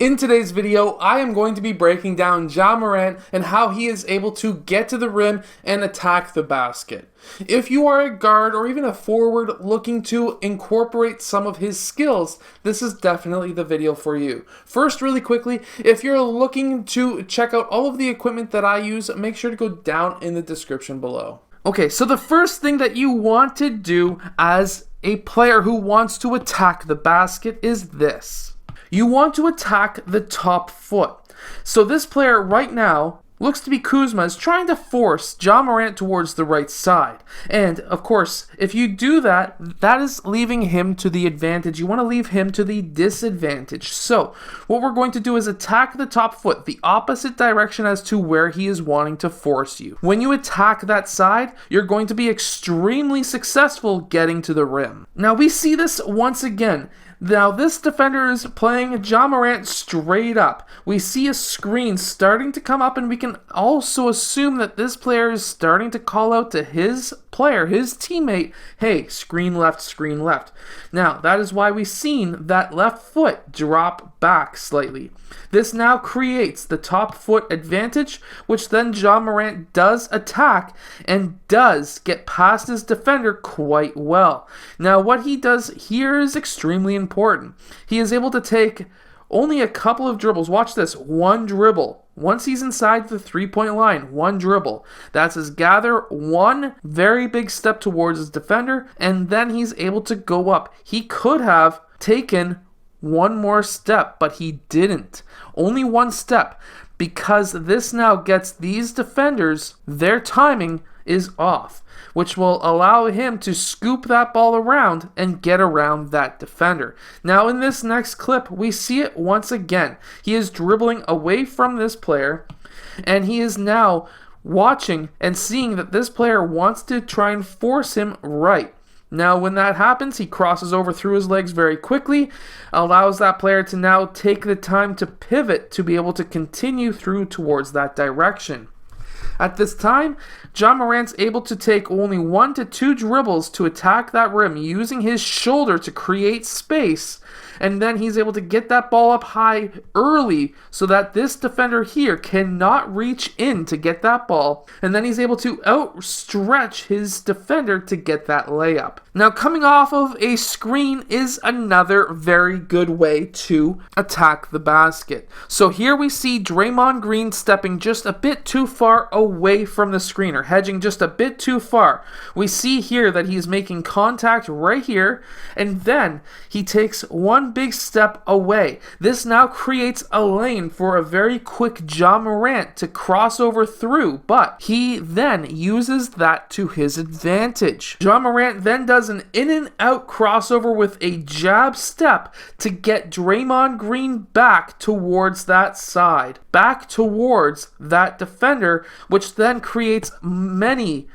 In today's video, I am going to be breaking down Ja Morant and how he is able to get to the rim and attack the basket. If you are a guard or even a forward looking to incorporate some of his skills, this is definitely the video for you. First, really quickly, if you're looking to check out all of the equipment that I use, make sure to go down in the description below. Okay, so the first thing that you want to do as a player who wants to attack the basket is this. You want to attack the top foot. So this player right now looks to be Kuzma is trying to force Ja Morant towards the right side. And of course, if you do that, that is leaving him to the advantage. You want to leave him to the disadvantage. So what we're going to do is attack the top foot, the opposite direction as to where he is wanting to force you. When you attack that side, you're going to be extremely successful getting to the rim. Now we see this once again. Now this defender is playing Ja Morant straight up. We see a screen starting to come up, and we can also assume that this player is starting to call out to his player, his teammate, hey, screen left, screen left. Now that is why we've seen that left foot drop back slightly. This now creates the top foot advantage, which then Ja Morant does attack and does get past his defender quite well. Now what he does here is extremely important. He is able to take only a couple of dribbles. Watch this, one dribble. Once he's inside the three-point line, one dribble. That's his gather, one very big step towards his defender, and then he's able to go up. He could have taken one more step, but he didn't. Only one step, because this now gets these defenders, their timing is off, which will allow him to scoop that ball around and get around that defender. Now in this next clip, we see it once again. He is dribbling away from this player, and he is now watching and seeing that this player wants to try and force him right. Now when that happens, he crosses over through his legs very quickly, allows that player to now take the time to pivot to be able to continue through towards that direction. At this time, Ja Morant's able to take only 1 to 2 dribbles to attack that rim using his shoulder to create space, and then he's able to get that ball up high early so that this defender here cannot reach in to get that ball, and then he's able to outstretch his defender to get that layup. Now coming off of a screen is another very good way to attack the basket. So here we see Draymond Green stepping just a bit too far away from the screener, hedging just a bit too far. We see here that he's making contact right here, and then he takes one big step away. This now creates a lane for a very quick Ja Morant to cross over through, but he then uses that to his advantage. Ja Morant then does an in and out crossover with a jab step to get Draymond Green back towards that side, back towards that defender, which then creates many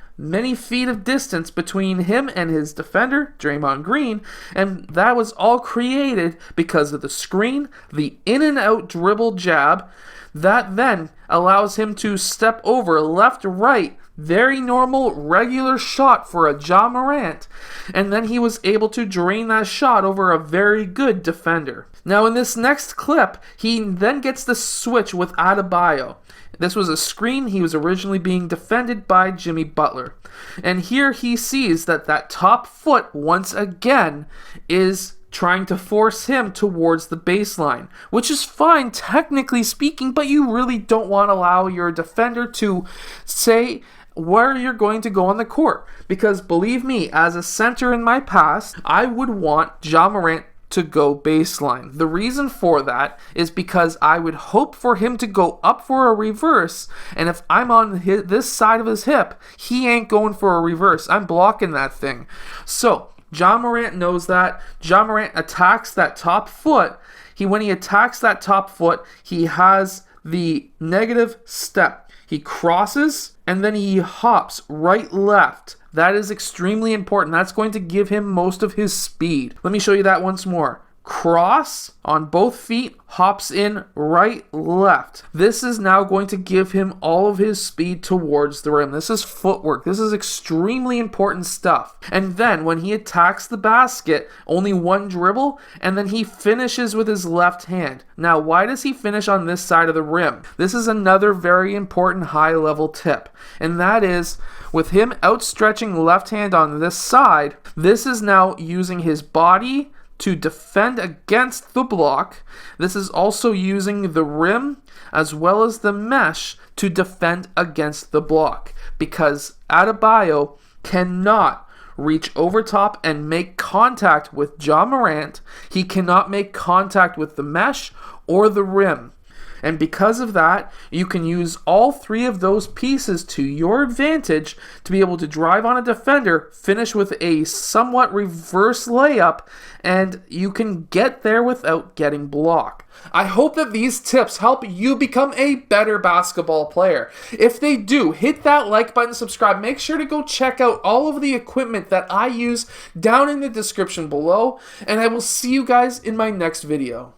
feet of distance between him and his defender, Draymond Green, and that was all created because of the screen, the in and out dribble jab, that then allows him to step over left, right, very normal, regular shot for a Ja Morant, and then he was able to drain that shot over a very good defender. Now in this next clip, he then gets the switch with Adebayo. This was a screen. He was originally being defended by Jimmy Butler. And here he sees that top foot once again is trying to force him towards the baseline, which is fine technically speaking, but you really don't want to allow your defender to say where you're going to go on the court. Because believe me, as a center in my past, I would want Ja Morant to go baseline. The reason for that is because I would hope for him to go up for a reverse, and if I'm on this side of his hip, he ain't going for a reverse. I'm blocking that thing. So Ja Morant knows that. Ja Morant attacks that top foot. When he attacks that top foot, he has the negative step. He crosses and then he hops right left. That is extremely important. That's going to give him most of his speed. Let me show you that once more. cross on both feet, hops in right, left. This is now going to give him all of his speed towards the rim. This is footwork. This is extremely important stuff. And then when he attacks the basket, only one dribble, and then he finishes with his left hand. Now, why does he finish on this side of the rim? This is another very important high-level tip, and that is with him outstretching left hand on this side, this is now using his body to defend against the block. This is also using the rim as well as the mesh to defend against the block, because Adebayo cannot reach over top and make contact with Ja Morant. He cannot make contact with the mesh or the rim. And because of that, you can use all three of those pieces to your advantage to be able to drive on a defender, finish with a somewhat reverse layup, and you can get there without getting blocked. I hope that these tips help you become a better basketball player. If they do, hit that like button, subscribe. Make sure to go check out all of the equipment that I use down in the description below, and I will see you guys in my next video.